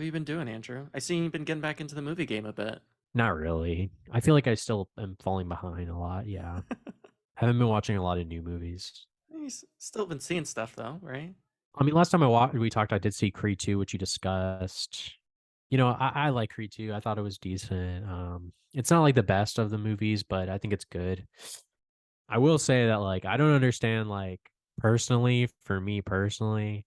you been doing, Andrew? I see you've been getting back into the movie game a bit. Not really. I feel like I still am falling behind a lot. Yeah. Haven't been watching a lot of new movies. Still been seeing stuff though, right? I mean, last time we talked, I did see Creed 2, which you discussed. I like Creed 2. I thought it was decent. It's not like the best of the movies, but I think it's good. I will say that like I don't understand personally, for me personally,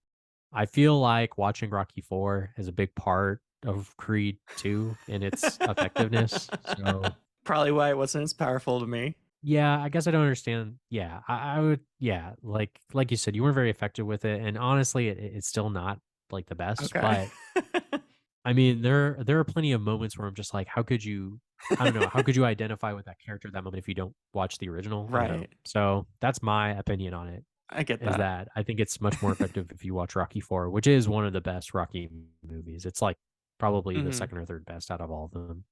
I feel like watching Rocky 4 is a big part of Creed 2 and its effectiveness. So Probably why it wasn't as powerful to me. yeah, I guess I don't understand. Yeah, I would. Yeah, like you said, you weren't very effective with it, and honestly, it's still not like the best. Okay. But I mean, there are plenty of moments where I'm just like, how could you? I don't know. How could you identify with that character at that moment if you don't watch the original? I don't know. Right. So that's my opinion on it. I get Is that. that I think it's much more effective if you watch Rocky 4, which is one of the best Rocky movies. It's like probably the hmm second or third best out of all of them.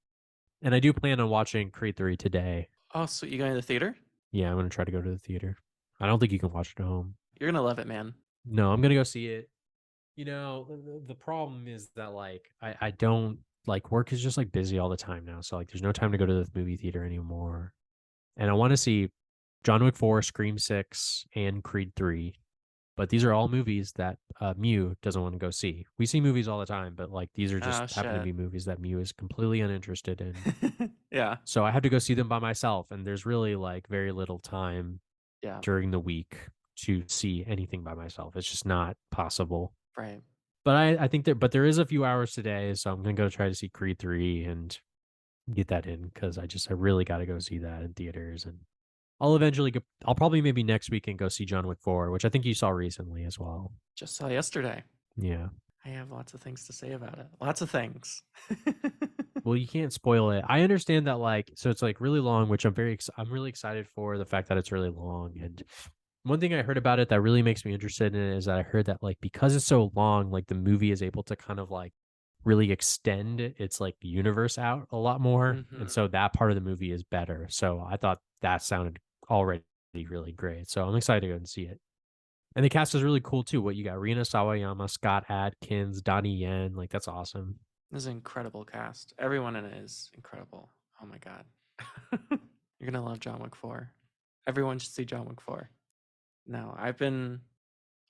And I do plan on watching Creed 3 today. Oh, sweet. You going to the theater? Yeah, I'm gonna try to go to the theater. I don't think you can watch it at home. You're gonna love it, man. No, I'm gonna go see it. The problem is that I don't like work is just like busy all the time now. So like there's no time to go to the movie theater anymore. And I want to see John Wick 4, Scream 6, and Creed 3. But these are all movies that Mew doesn't want to go see. We see movies all the time, but like these are just Oh happen to shit. be movies that Mew is completely uninterested in. Yeah. So I have to go see them by myself, and there's really like very little time Yeah. during the week to see anything by myself. It's just not possible. Right. But I think there is a few hours today, so I'm gonna go try to see Creed 3 and get that in because I really got to go see that in theaters, and I'll eventually go. I'll probably maybe next weekend go see John Wick 4, which I think you saw recently as well. Just saw yesterday. Yeah. I have lots of things to say about it. Lots of things. Well, you can't spoil it. I understand that so it's like really long, which I'm really excited for the fact that it's really long. And one thing I heard about it that really makes me interested in it is that I heard that like because it's so long, like the movie is able to kind of like really extend its like universe out a lot more. And hmm so that part of the movie is better. So I thought that sounded already really great. So I'm excited to go and see it. And the cast is really cool too. What you got? Rina Sawayama, Scott Adkins, Donnie Yen. Like that's awesome. This is an incredible cast. Everyone in it is incredible. Oh my god. You're gonna love John Wick 4. Everyone should see John Wick 4. No, I've been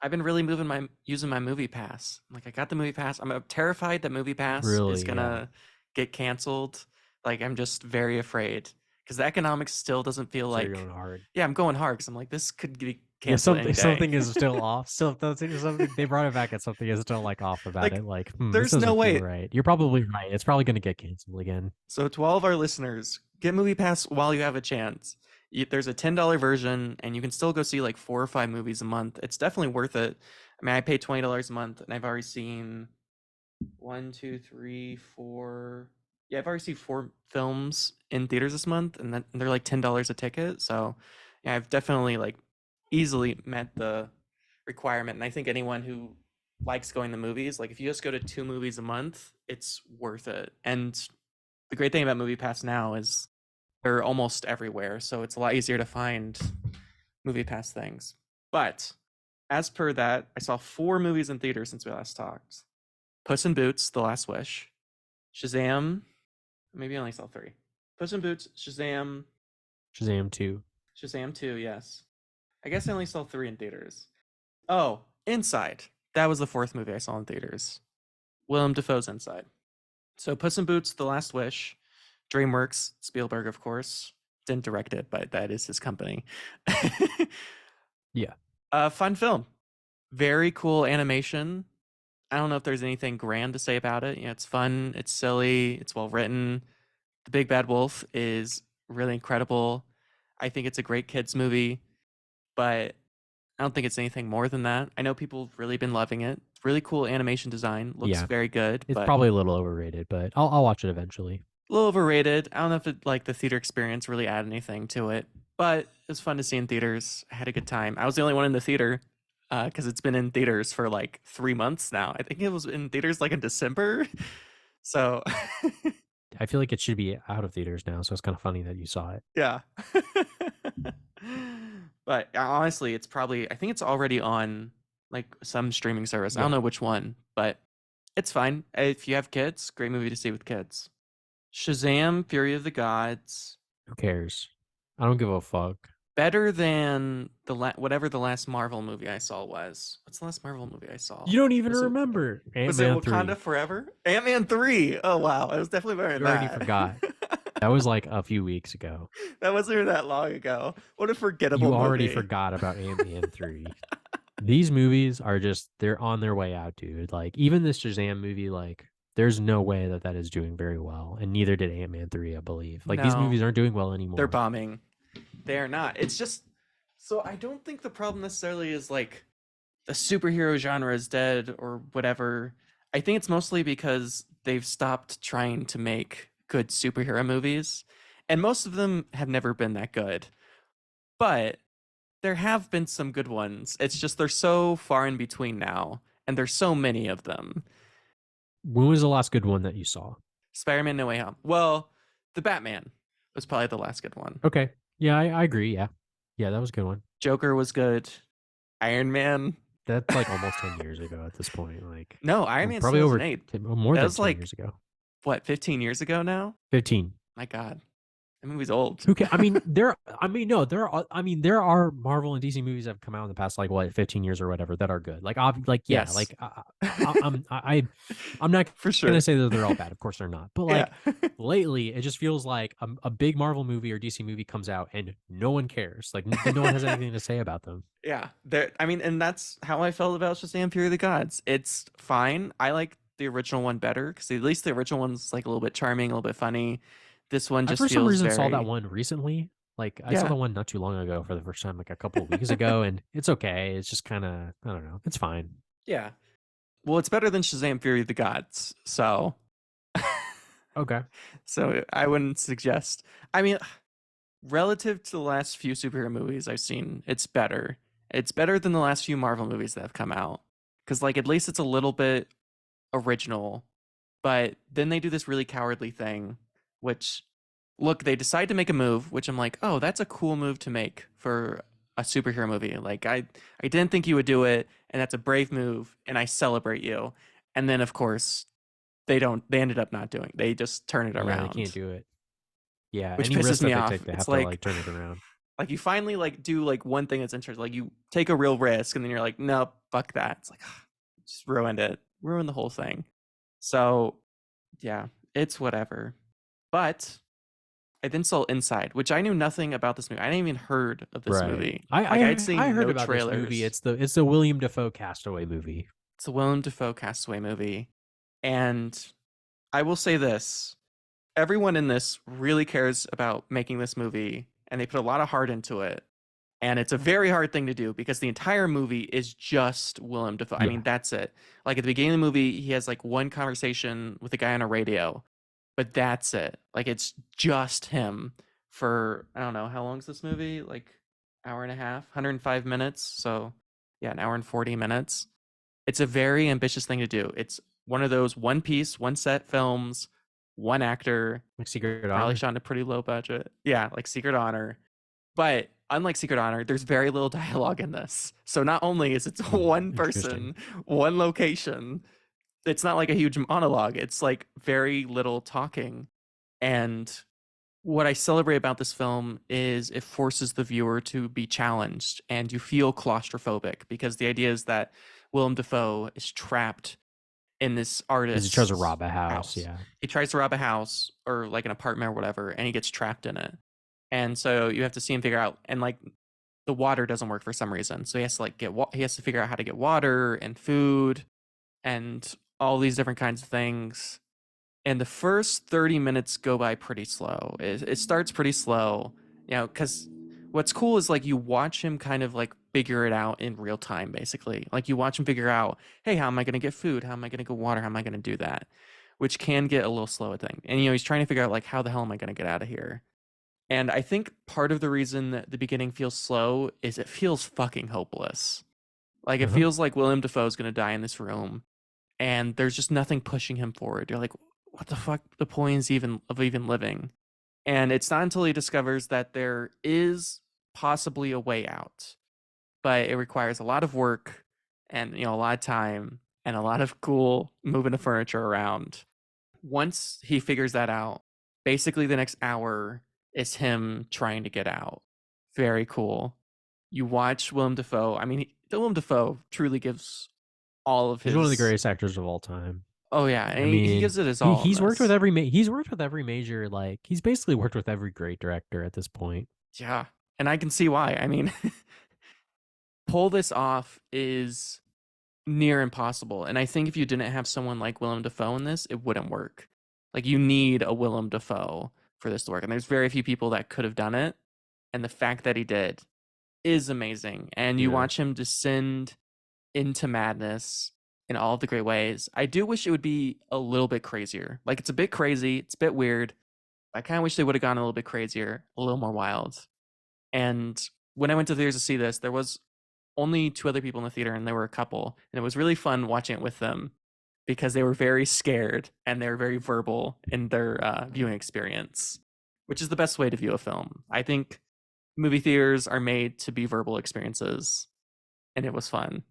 really moving my using my movie pass. Like I got the movie pass. I'm terrified that movie pass is Really, yeah. gonna get canceled. Like I'm just very afraid because the economics still doesn't feel So you're going like. hard. Yeah, I'm going hard because I'm like this could be Yeah, canceled any day. something is still off. Still, something they brought it back, and something is still like off about Like it. Like, this there's no doesn't feel way. right. You're probably right. It's probably going to get canceled again. So to all of our listeners, get Movie Pass while you have a chance. There's a $10 version, and you can still go see like 4 or 5 movies a month. It's definitely worth it. I mean, I pay $20 a month, and I've already seen one, two, three, four. Yeah, I've already seen 4 films in theaters this month, and they're like $10 a ticket. So, yeah, I've definitely like easily met the requirement. And I think anyone who likes going to movies, like if you just go to 2 movies a month, it's worth it. And the great thing about MoviePass now is they're almost everywhere, so it's a lot easier to find MoviePass things. But as per that, I saw 4 movies in theaters since we last talked: Puss in Boots: The Last Wish, Shazam. Maybe I only saw 3. Puss in Boots, Shazam, Shazam 2. Shazam 2. Yes, I guess I only saw 3 in theaters. Oh, Inside. That was the 4th movie I saw in theaters. Willem Dafoe's Inside. So Puss in Boots: The Last Wish, DreamWorks, Spielberg, of course, didn't direct it, but that is his company. Yeah, Fun film, very cool animation. I don't know if there's anything grand to say about it. It's fun, it's silly, it's well written. The Big Bad Wolf is really incredible. I think it's a great kids movie, but I don't think it's anything more than that. I know people have really been loving it. Really cool animation design, looks yeah. very good, It's but probably a little overrated, but I'll watch it eventually. a little overrated. I don't know if like the theater experience really added anything to it, but it was fun to see in theaters. I had a good time. I was the only one in the theater because it's been in theaters for like 3 months now. I think it was in theaters like in December. So I feel like it should be out of theaters now, so it's kind of funny that you saw it. yeah. But honestly, it's probably I think it's already on like some streaming service. I don't Yeah, know which one, but It's fine. If you have kids, great movie to see with kids. Shazam! Fury of the Gods. Who cares? I don't give a fuck. Better than whatever the last Marvel movie I saw was. What's the last Marvel movie I saw? You don't even Was it remember was it Ant-Man Wakanda 3. Forever? Ant-Man 3. Oh wow, it was definitely better than You already that. forgot. That was like a few weeks ago. That wasn't even that long ago. What a forgettable You already movie. forgot about Ant-Man 3. These movies are just, they're on their way out, dude. Like, even this Shazam movie, like, there's no way that that is doing very well. And neither did Ant-Man 3, I believe. Like, these No, movies aren't doing well they're anymore. bombing. They are not. It's just so I don't think the problem necessarily is like the superhero genre is dead or whatever. I think it's mostly because they've stopped trying to make good superhero movies. And most of them have never been that good. But there have been some good ones. It's just they're so far in between now, and there's so many of them. When was the last good one that you saw? Spider-Man No Way Home. Well, the Batman was probably the last good one. Okay. Yeah, I agree. Yeah. Yeah, that was a good one. Joker was good. Iron Man. That's like almost 10 years ago at this point. Like, No, Iron Man's probably over 2008. more That than was 10 like years ago. what, 15 years ago now? 15. My God, that movie's old. Who can? I mean, there are Marvel and DC movies that have come out in the past, like what, 15 years or whatever, that are good. Like, yeah, Yes, like I'm not for gonna sure. say that they're all bad. Of course they're not. But Yeah, like lately, it just feels like a big Marvel movie or DC movie comes out and no one cares. Like, no one has anything to say about them. yeah. There. I mean, and that's how I felt about Shazam: Fury of the Gods. It's fine. I like the original one better because at least the original one's like a little bit charming, a little bit funny. This one I just for some feels reason saw that very, one recently. Like, I saw yeah, the one not too long ago for the first time, like a couple of weeks ago, and it's okay. It's just kind of, I don't know. It's fine. yeah. Well, it's better than Shazam: Fury of the Gods. So, Okay. so I wouldn't suggest. I mean, relative to the last few superhero movies I've seen, it's better. It's better than the last few Marvel movies that have come out. Because, like, at least it's a little bit original. But then they do this really cowardly thing, which, look, they decide to make a move, which I'm like, oh, that's a cool move to make for a superhero movie. Like, I didn't think you would do it, and that's a brave move, and I celebrate you. And then, of course, they ended up not doing. They just turn it Yeah, they can't around, do it. Yeah, which any pisses risk me that they off. take, they It's have to like turn it like around. like you finally like do like one thing that's interesting. Like you take a real risk and then you're like, nope, fuck that. It's like just ruined it. Ruined the whole thing. So yeah, it's whatever. But I then saw Inside, which I knew nothing about this movie. I hadn't even heard of this Right. movie. Like I'd I seen heard no about this movie. trailers. It's the William Dafoe Castaway movie. It's a Willem Dafoe Castaway movie. And I will say this. Everyone in this really cares about making this movie and they put a lot of heart into it. And it's a very hard thing to do because the entire movie is just Willem Dafoe. I Yeah. mean, that's it. Like at the beginning of the movie, he has like one conversation with a guy on a radio, but that's it. Like it's just him for I don't know how long is this movie? Like hour and a half, 105 minutes. So yeah, an hour and 40 minutes. It's a very ambitious thing to do. It's one of those one piece, one set films, one actor, Like Secret probably Honor. shot in a pretty low budget. Yeah, like Secret Honor. But unlike Secret Honor, there's very little dialogue in this. So not only is it one Interesting. person, one location, it's not like a huge monologue. It's like very little talking. And what I celebrate about this film is it forces the viewer to be challenged and you feel claustrophobic because the idea is that Willem Dafoe is trapped in this Because he tries to artist's rob a house. house. Yeah. He tries to rob a house or like an apartment or whatever, and he gets trapped in it. And so you have to see him figure out, and like the water doesn't work for some reason, so he has to like he has to figure out how to get water and food and all these different kinds of things. And the first 30 minutes go by pretty slow. It starts pretty slow, you know, because what's cool is like you watch him kind of like figure it out in real time, basically. Like you watch him figure out, hey, how am I going to get food? How am I going to get water? How am I going to do that? Which can get a little slow at things. And, you know, he's trying to figure out like, how the hell am I going to get out of here? And I think part of the reason that the beginning feels slow is it feels fucking hopeless. Like it Uh-huh. feels like William Defoe's going to die in this room and there's just nothing pushing him forward. You're like, what the fuck? The point is even of even living. And it's not until he discovers that there is possibly a way out, but it requires a lot of work and you know a lot of time and a lot of cool moving the furniture around. Once he figures that out, basically the next hour is him trying to get out. Very cool. You watch Willem Dafoe. I mean, Willem Dafoe truly gives all of He's one of the his. greatest actors of all time. Oh yeah, and I he mean, gives it his all in he's worked with this. he's worked with every major, like he's basically worked with every great director at this point. Yeah, and I can see why. I mean, pull this off is near impossible. And I think if you didn't have someone like Willem Dafoe in this, it wouldn't work. Like you need a Willem Dafoe for this to work. And there's very few people that could have done it. And the fact that he did is amazing. And you Yeah. watch him descend into madness in all of the great ways. I do wish it would be a little bit crazier. Like it's a bit crazy, it's a bit weird. I kind of wish they would have gone a little bit crazier, a little more wild. And when I went to the theaters to see this, there was only two other people in the theater, and there were a couple, and it was really fun watching it with them because they were very scared and they were very verbal in their viewing experience, which is the best way to view a film. I think movie theaters are made to be verbal experiences, and it was fun.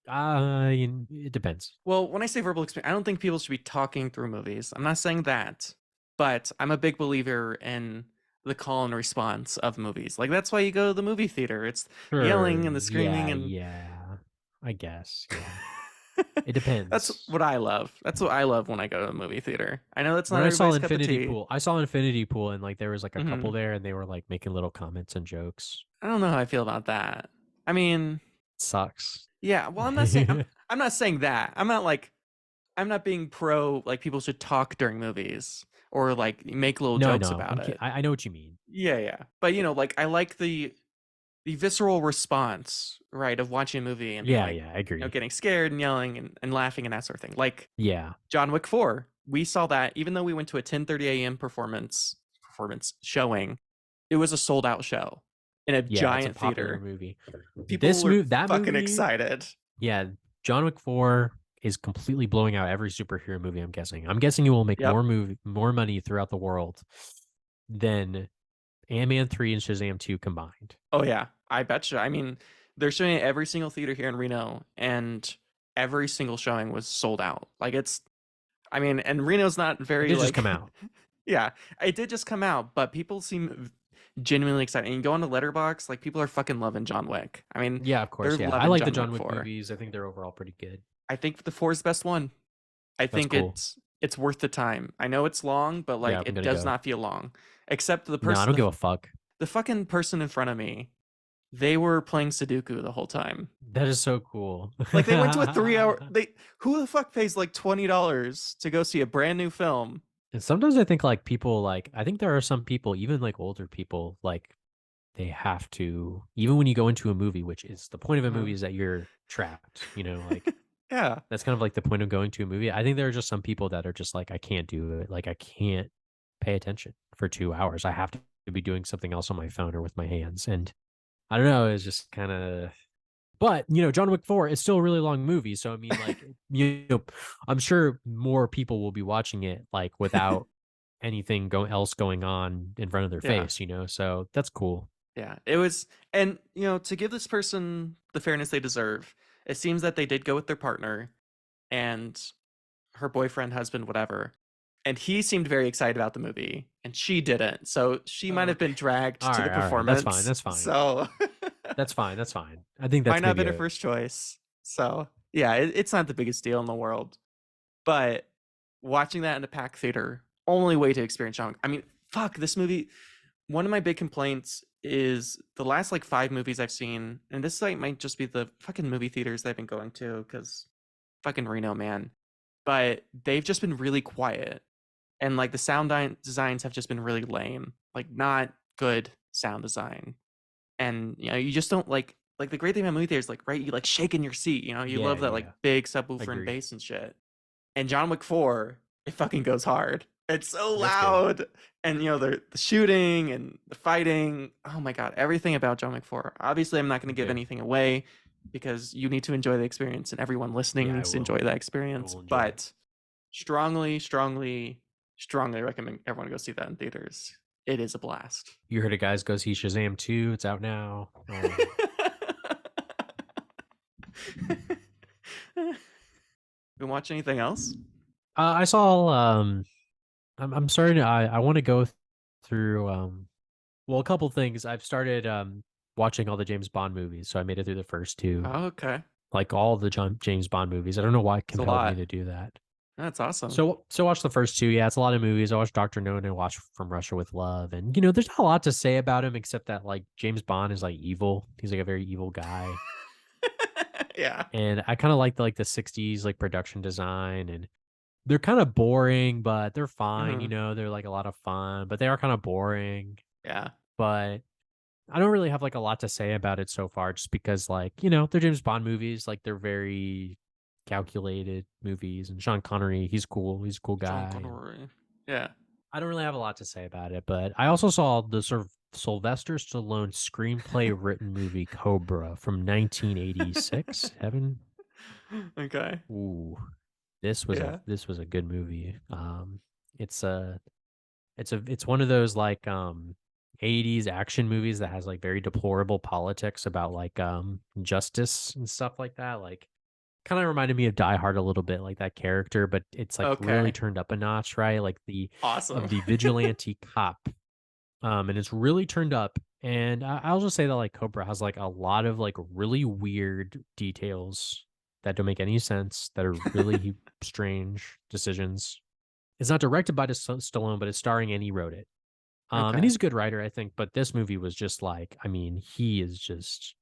It depends. Well, when I say verbal experience, I don't think people should be talking through movies. I'm not saying that, but I'm a big believer in the call and response of movies. Like that's why you go to the movie theater. It's yelling and the screaming and yeah. I guess. Yeah. It depends. That's what I love. That's what I love when I go to a movie theater. I know that's not When I saw everybody's cup of Infinity tea. Pool, I saw Infinity Pool, and like there was like a couple Mhm. there, and they were like making little comments and jokes. I don't know how I feel about that. I mean, Sucks. yeah. Well, I'm not saying I'm not saying that. I'm not being pro like people should talk during movies or like make little No, jokes no, about it. I know what you mean. Yeah, yeah. But like I like the visceral response, right, of watching a movie and being Yeah, like, yeah, I agree. getting scared and yelling and laughing and that sort of thing. Like Yeah, John Wick 4. We saw that even though we went to a 10:30 a.m. performance showing, it was a sold out show in a yeah, it's a giant popular theater. movie. People This were movie, that fucking movie, excited. yeah, John Wick 4 is completely blowing out every superhero movie. I'm guessing. I'm guessing it will make Yep. more money throughout the world than Ant-Man 3 and Shazam 2 combined. Oh yeah, I betcha. I mean, they're showing it every single theater here in Reno, and every single showing was sold out. Like it's, I mean, and Reno's not It very did just like, come out. yeah, it did just come out, but people seem genuinely excited. And you go on to Letterbox, like people are fucking loving John Wick. I mean, Yeah, of course. they're Yeah, I loving like the John John Wick Wick 4. movies. I think they're overall pretty good. I think the 4 is the best one. I That's think cool. it's worth the time. I know it's long, but Yeah, like I'm it gonna does go. not feel long. Except the No, I person, don't give a fuck. the fucking person in front of me, they were playing Sudoku the whole time. That is so cool. Like they went to a 3 hour. Who the fuck pays like $20 to go see a brand new film? And sometimes I think like people like I think there are some people, even like older people, like they have to even when you go into a movie, which is the point of a movie is that you're trapped, like Yeah, that's kind of like the point of going to a movie. I think there are just some people that are just like, I can't do it. Like I can't pay attention for 2 hours. I have to be doing something else on my phone or with my hands. And I don't know, it's just kind of but John Wick 4 is still a really long movie. So I mean, like, I'm sure more people will be watching it like without anything else going on in front of their yeah, face, so that's cool. yeah. It was, and to give this person the fairness they deserve, it seems that they did go with their partner and her boyfriend, husband, whatever. And he seemed very excited about the movie, and she didn't. So she might have Okay. been dragged All to the right, all right. That's fine. performance. That's fine. So That's fine. That's fine. I think might that's not have maybe been her first choice. So yeah, it's not the biggest deal in the world. But watching that in a packed theater, only way to experience John Wick. I mean, fuck this movie. One of my big complaints is the last like 5 movies I've seen, and this like might just be the fucking movie theaters that I've been going to because fucking Reno, man. But they've just been really quiet, and like the sound designs have just been really lame, like not good sound design. And you just don't like the great thing about movie theaters, like right, you like shake in your seat, you Yeah, love that like yeah. big I subwoofer and agree. bass and shit. And John Wick 4, it fucking goes hard. It's so That's good. loud. And the shooting and the fighting. Oh my god, everything about John Wick 4. Obviously, I'm not going to give Good. anything away because you need to enjoy the experience and everyone listening Yeah, I needs to will. enjoy that I experience. will enjoy it. But strongly, strongly, strongly recommend everyone go see that in theaters. It is a blast. You heard it, guys. Go see Shazam 2. It's out now. Been watch anything else? I saw I'm starting to I want to go through well, a couple things. I've started watching all the James Bond movies, so I made it through the first two, Oh, okay. like all the James Bond movies. I don't know why it It's a compelled me lot. to do that. That's awesome. So watch the first two. Yeah, it's a lot of movies. I watched Doctor No and I watched From Russia with Love, and there's not a lot to say about him except that like James Bond is like evil. He's like a very evil guy, Yeah. and I kind of like the '60s like production design, and they're kind of boring, but they're fine. Mhm. They're like a lot of fun, but they are kind of boring. Yeah. But I don't really have like a lot to say about it so far, just because like they're James Bond movies, like they're very calculated movies, and Sean Connery, he's cool, he's a cool Sean guy, and Connery. Yeah. I don't really have a lot to say about it. But I also saw the sort of Sylvester Stallone screenplay written movie Cobra from 1986. Heaven, Okay. ooh, Yeah. this was a good movie. It's a it's one of those like 80s action movies that has like very deplorable politics about like justice and stuff like that. Like kind of reminded me of Die Hard a little bit, like that character, but it's like really Okay. turned up a notch, right? Like Awesome. the vigilante cop. And it's really turned up. And I'll just say that like Cobra has like a lot of like really weird details that don't make any sense, that are really strange decisions. It's not directed by Stallone, but it's starring and he wrote it. And Okay. he's a good writer, I think. But this movie was just like, I mean, he is just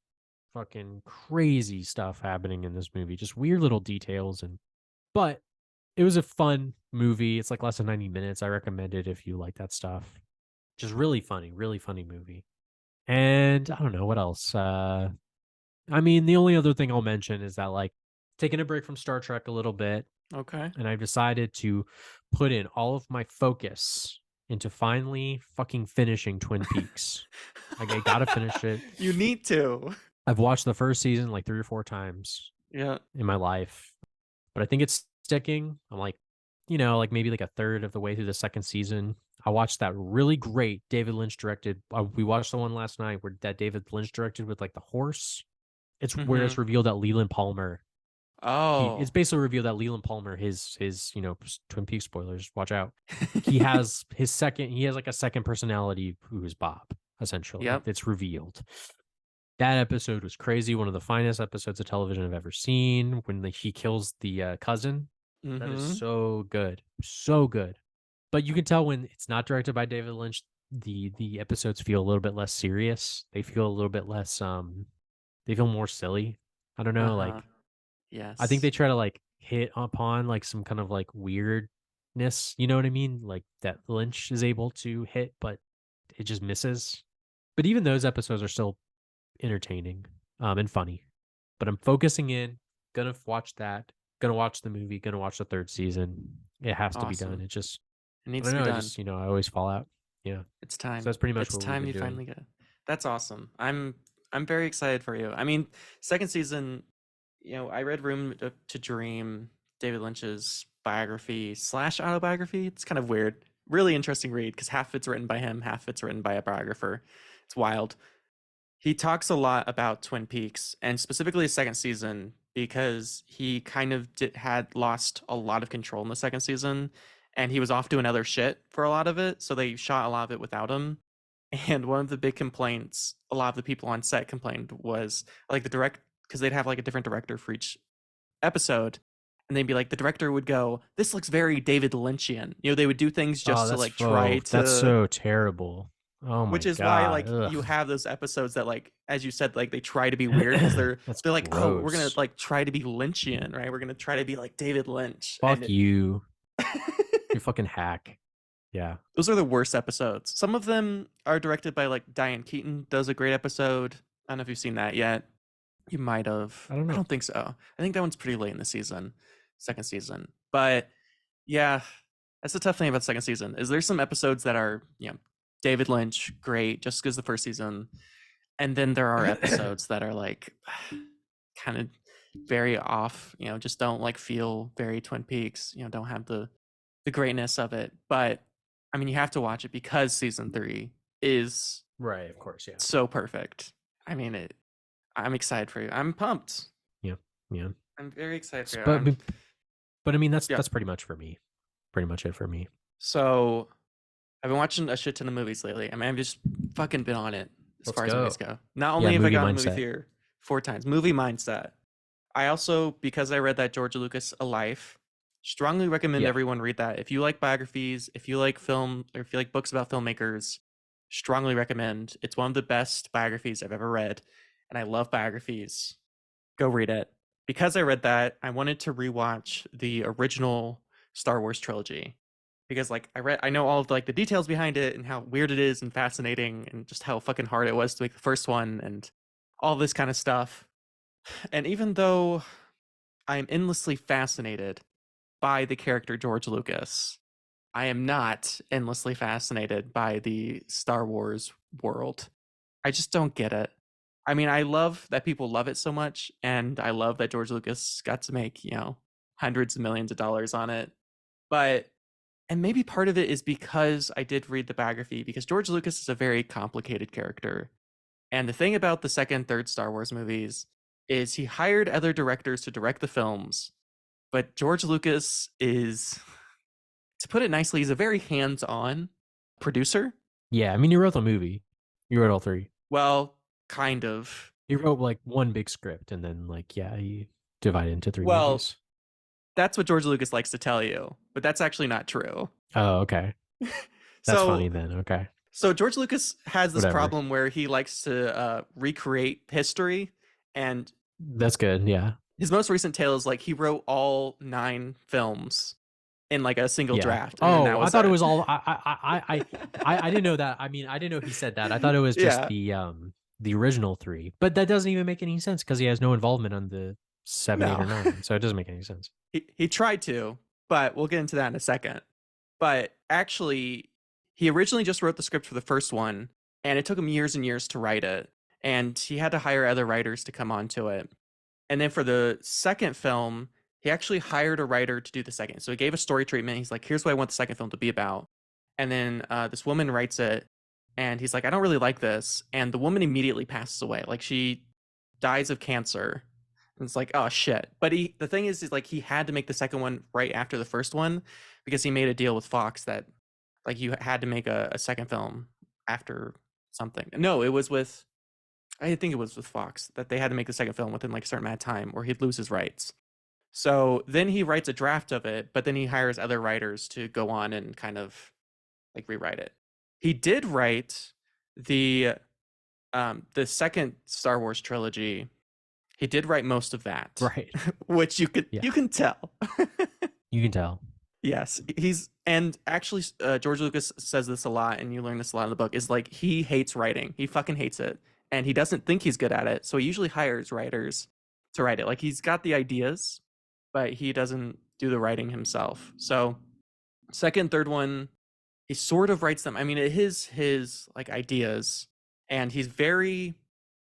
fucking crazy stuff happening in this movie. Just weird little details, but it was a fun movie. It's like less than 90 minutes. I recommend it if you like that stuff. Just really funny movie. And I don't know what else. I mean, the only other thing I'll mention is that like taking a break from Star Trek a little bit, Okay. and I've decided to put in all of my focus into finally fucking finishing Twin Peaks. Like I gotta finish it. You need to. I've watched the first season like 3 or 4 times Yeah. in my life, but I think it's sticking. I'm like, like maybe like a third of the way through the second season. I watched that really great David Lynch directed. We watched the one last night where that David Lynch directed with like the horse. It's where Mm-hmm. it's revealed that Leland Palmer, it's Oh. basically revealed that Leland Palmer, his Twin Peaks spoilers, watch out. He has he has like a second personality who is Bob, essentially. Yep. It's revealed. That episode was crazy. One of the finest episodes of television I've ever seen. When he kills the cousin, that is Mm-hmm. so good, so good. But you can tell when it's not directed by David Lynch, the episodes feel a little bit less serious. They feel a little bit less they feel more silly. I don't know, Uh-huh. like I think they Yes. try to like hit upon like some kind of like weirdness, you know what I mean? Like that Lynch is able to hit, but it just misses. But even those episodes are still entertaining and funny. But I'm focusing in, gonna watch that, gonna watch the movie, gonna watch the third season. It has to be done. Awesome. It just It I needs don't to be know, done. I always fall out. Yeah. It's So time. that's pretty much It's what we've time been you doing. finally get it. That's awesome. I'm very excited for you. I mean, second season, I read Room to Dream, David Lynch's biography slash autobiography. It's kind of weird. Really interesting read because half of it's written by him, half of it's written by a biographer. It's wild. He talks a lot about Twin Peaks and specifically the second season because he kind of had lost a lot of control in the second season and he was off doing other shit for a lot of it. So they shot a lot of it without him. And one of the big complaints a lot of the people on set complained was like because they'd have like a different director for each episode. And they'd be like, the director would go, "This looks very David Lynchian." They would do things Oh, just to like try that's to, so terrible. Oh which my is why god. like Ugh. you have those episodes that like as you said like they try to be weird because they're That's they're like, oh, we're gonna gross. like try to be Lynchian, right? We're gonna try to be like David Lynch, Fuck and you. You fucking hack. Yeah. those are the worst episodes. Some of them are directed by like Diane Keaton does a great episode. I don't know if you've seen that yet. You might have. I don't I know. don't think so. I think that one's pretty late in the season, second season. But yeah, that's the tough thing about second season is there's some episodes that are David Lynch great just because the first season, and then there are episodes that are like kind of very off. Just don't like feel very Twin Peaks. Don't have the greatness of it. But I mean, you have to watch it because season 3 is Right, of course, yeah. so perfect. I mean, I'm excited for you. I'm pumped. Yeah. Yeah. I'm very excited for you. But But I mean, Yeah. that's pretty much for me. Pretty much it for me. So I've been watching a shit ton of movies lately. I mean, I've just fucking been on it as Let's far as movies go. go. Not Yeah, only have I movie gone to movie mindset. theater 4 times, movie mindset. I also, because I read that George Lucas A Life, strongly recommend Yeah. everyone read that. If you like biographies, if you like film, or if you like books about filmmakers, strongly recommend. It's one of the best biographies I've ever read, and I love biographies. Go read it. Because I read that, I wanted to rewatch the original Star Wars trilogy because like I know all of like the details behind it and how weird it is and fascinating and just how fucking hard it was to make the first one and all this kind of stuff. And even though I'm endlessly fascinated by the character George Lucas, I am not endlessly fascinated by the Star Wars world. I just don't get it. I mean, I love that people love it so much, and I love that George Lucas got to make, hundreds of millions of dollars on it. But, and maybe part of it is because I did read the biography, because George Lucas is a very complicated character. And the thing about the second, third Star Wars movies is he hired other directors to direct the films, but George Lucas is, to put it nicely, he's a very hands on producer. Yeah, I mean, you wrote the movie. You wrote all three. Well, kind of. You wrote like one big script, and then like yeah, you divide it into three Well, movies. that's what George Lucas likes to tell you, but that's actually not true. Oh, okay. That's funny So, then. Okay, so George Lucas has this whatever. problem where he likes to recreate history, and That's good. Yeah, his most recent tale is like he wrote all 9 films in like a single yeah. draft, and then that Oh, I was thought it it. was all. I didn't know that. I mean, I didn't know he said that. I thought it was just Yeah, the original three. But that doesn't even make any sense because he has no involvement on the 7, 8, no, or 9. So it doesn't make any sense. he tried to, but we'll get into that in a second. But actually, he originally just wrote the script for the first one, and it took him years and years to write it. And he had to hire other writers to come onto it. And then for the second film, he actually hired a writer to do the second. So he gave a story treatment. He's like, here's what I want the second film to be about. And then this woman writes it, and he's like, I don't really like this. And the woman immediately passes away. Like she dies of cancer. And it's like, oh shit. But the thing is like he had to make the second one right after the first one because he made a deal with Fox that like you had to make a second film after something. No, it was with, I think it was with Fox that they had to make the second film within like a certain amount of time or he'd lose his rights. So then he writes a draft of it, but then he hires other writers to go on and kind of like rewrite it. He did write the second Star Wars trilogy. He did write most of that, Right. which Yeah. you can tell. You can tell. Yes, he's, and actually George Lucas says this a lot, and you learn this a lot in the book. Is like he hates writing. He fucking hates it, and he doesn't think he's good at it. So he usually hires writers to write it. Like he's got the ideas, but he doesn't do the writing himself. So second, third one, he sort of writes them. I mean, his like ideas, and he's very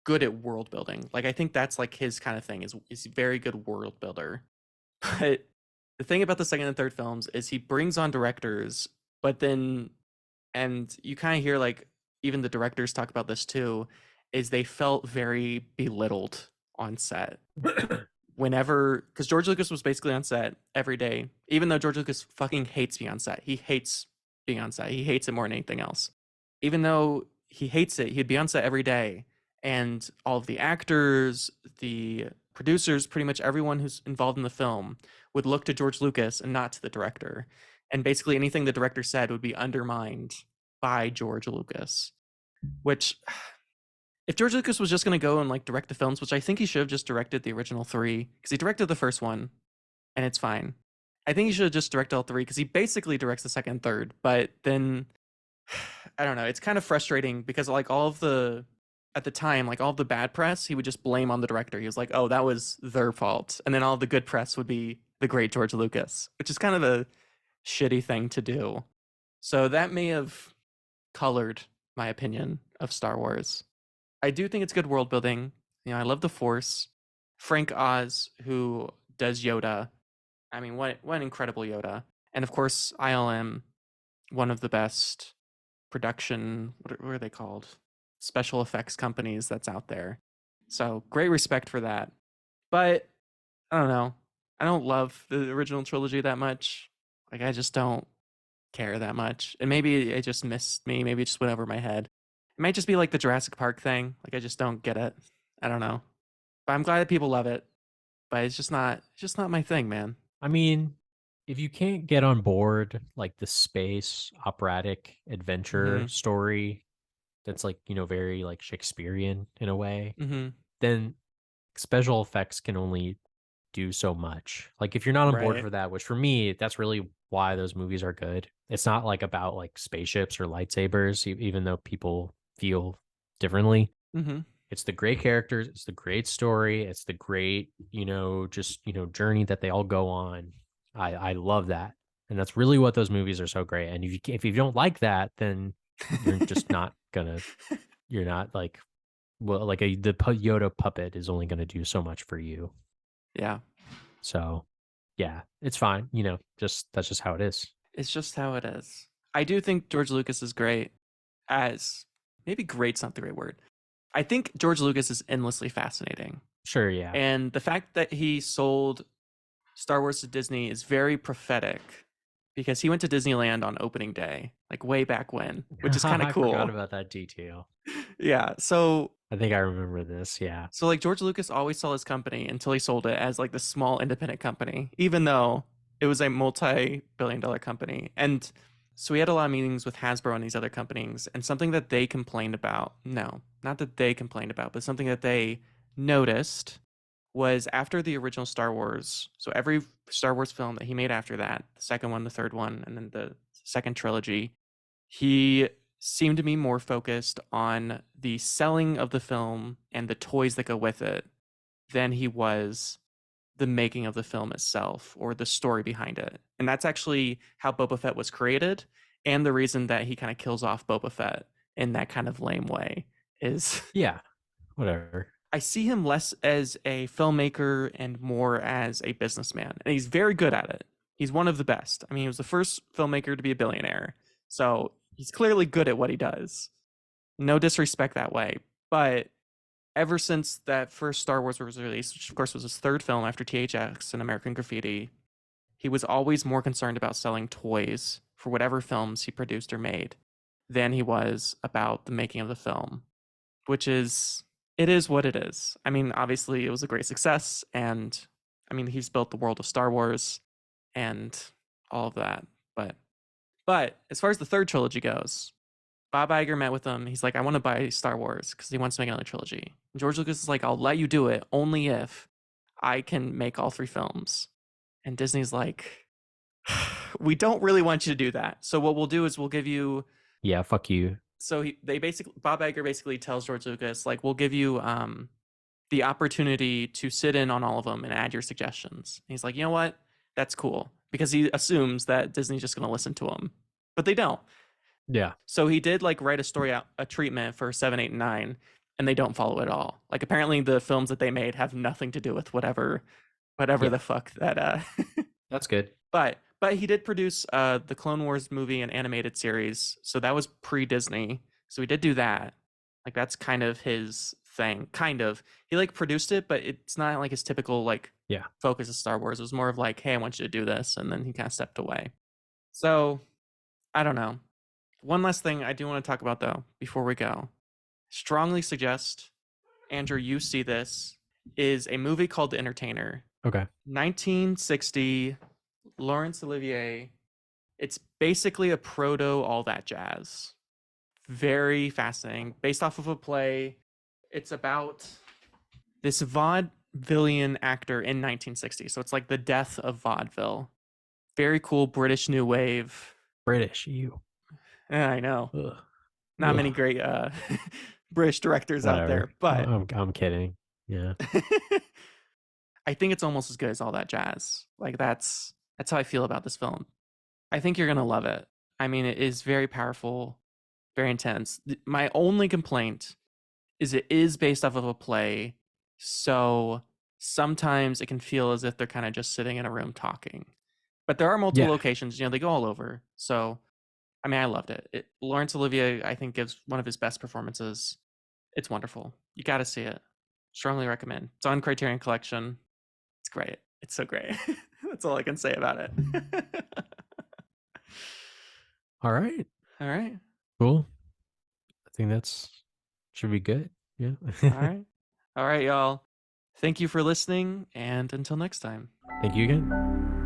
good at world building. Like I think that's like his kind of thing. Is very good world builder. But the thing about the second and third films is he brings on directors, but then, and you kind of hear like even the directors talk about this too, is they felt very belittled on set. Whenever, because George Lucas was basically on set every day, even though George Lucas fucking hates being on set. He hates being on set. He hates it more than anything else. Even though he hates it, he'd be on set every day. And all of the actors, the producers, pretty much everyone who's involved in the film would look to George Lucas and not to the director. And basically anything the director said would be undermined by George Lucas. Which, if George Lucas was just going to go and like direct the films, which I think he should have just directed the original 3, because he directed the first one and it's fine. I think he should have just directed all 3 because he basically directs the second and third. But then I don't know. It's kind of frustrating because like all of the, at the time, like all of the bad press, he would just blame on the director. He was like, "Oh, that was their fault," and then all the good press would be the great George Lucas, which is kind of a shitty thing to do. So that may have colored my opinion of Star Wars. I do think it's good world building. I love the Force. Frank Oz, who does Yoda. I mean, what an incredible Yoda. And of course, ILM, one of the best production, what are they called? Special effects companies that's out there. So great respect for that. But I don't know. I don't love the original trilogy that much. Like I just don't care that much. And maybe it just missed me. Maybe it just went over my head. It might just be like the Jurassic Park thing. Like I just don't get it. I don't know. But I'm glad that people love it. But it's just not my thing, man. I mean, if you can't get on board like the space operatic adventure Mhm. story that's like, very like Shakespearean in a way, Mhm. then special effects can only do so much. Like if you're not on board Right. for that, which for me, that's really why those movies are good. It's not like about like spaceships or lightsabers, even though people feel differently. Mhm. It's the great characters, it's the great story, it's the great, just, journey that they all go on. I love that. And that's really what those movies are so great. And if you don't like that, then you're just not gonna you're not like well like Yoda puppet is only gonna do so much for you. Yeah. So yeah, it's fine. Just that's just how it is. It's just how it is. I do think George Lucas is great as maybe great's not the right word. I think George Lucas is endlessly fascinating. Sure, yeah. And the fact that he sold Star Wars to Disney is very prophetic because he went to Disneyland on opening day, like way back when, which is kind of I forgot cool. about that detail. Yeah. So I think I remember this. Yeah. so like George Lucas always saw his company until he sold it as like the small independent company, even though it was a multi-billion dollar company. And so we had a lot of meetings with Hasbro and these other companies, and something that they complained about, no, not that they complained about, but something that they noticed was after the original Star Wars. So every Star Wars film that he made after that, the second one, the third one, and then the second trilogy, he seemed to be more focused on the selling of the film and the toys that go with it than he was the making of the film itself or the story behind it. And that's actually how Boba Fett was created, and the reason that he kind of kills off Boba Fett in that kind of lame way is Yeah. Whatever. I see him less as a filmmaker and more as a businessman. And he's very good at it. He's one of the best. I mean, he was the first filmmaker to be a billionaire. So he's clearly good at what he does. No disrespect that way. But ever since that first Star Wars was released, which of course was his third film after THX and American Graffiti, he was always more concerned about selling toys for whatever films he produced or made than he was about the making of the film, which is it is what it is. I mean, obviously it was a great success, and I mean he's built the world of Star Wars and all of that. But as far as the third trilogy goes, Bob Iger met with him. He's like, I want to buy Star Wars because he wants to make another trilogy. And George Lucas is like, I'll let you do it only if I can make all three films. And Disney's like, we don't really want you to do that. So what we'll do is we'll give you Yeah, fuck you. so they basically Bob Iger basically tells George Lucas like we'll give you the opportunity to sit in on all of them and add your suggestions. And he's like, you know what? That's cool because he assumes that Disney's just going to listen to him, but they don't. Yeah. So he did like write a story out a treatment for 7, 8, and 9, and they don't follow it at all. Like apparently the films that they made have nothing to do with whatever Yeah. the fuck that That's good. but he did produce the Clone Wars movie and animated series, so that was pre-Disney. So he did do that. Like that's kind of his thing. Kind of. He like produced it, but it's not like his typical like Yeah. focus of Star Wars. It was more of like, hey, I want you to do this, and then he kind of stepped away. So I don't know. One last thing I do want to talk about though before we go. Strongly suggest Andrew you see this is a movie called The Entertainer. Okay. 1960 Laurence Olivier. It's basically a proto All That Jazz. Very fascinating. Based off of a play. It's about this vaudevillian actor in 1960. So it's like the death of vaudeville. Very cool British New Wave. British, you. Yeah, I know. Ugh. Not many Ugh. great British directors out Whatever. there, but I'm kidding. Yeah. I think it's almost as good as All That Jazz. Like that's how I feel about this film. I think you're gonna love it. I mean, it is very powerful, very intense. My only complaint is it is based off of a play, so sometimes it can feel as if they're kind of just sitting in a room talking. But there are multiple Yeah. locations, they go all over. So, I mean, I loved it. Laurence Olivier, I think, gives one of his best performances. It's wonderful. You got to see it. Strongly recommend. It's on Criterion Collection. It's great. It's so great. That's all I can say about it. All right. All right. Cool. I think that's should be good. Yeah. All right. All right, y'all. Thank you for listening, and until next time. Thank you again.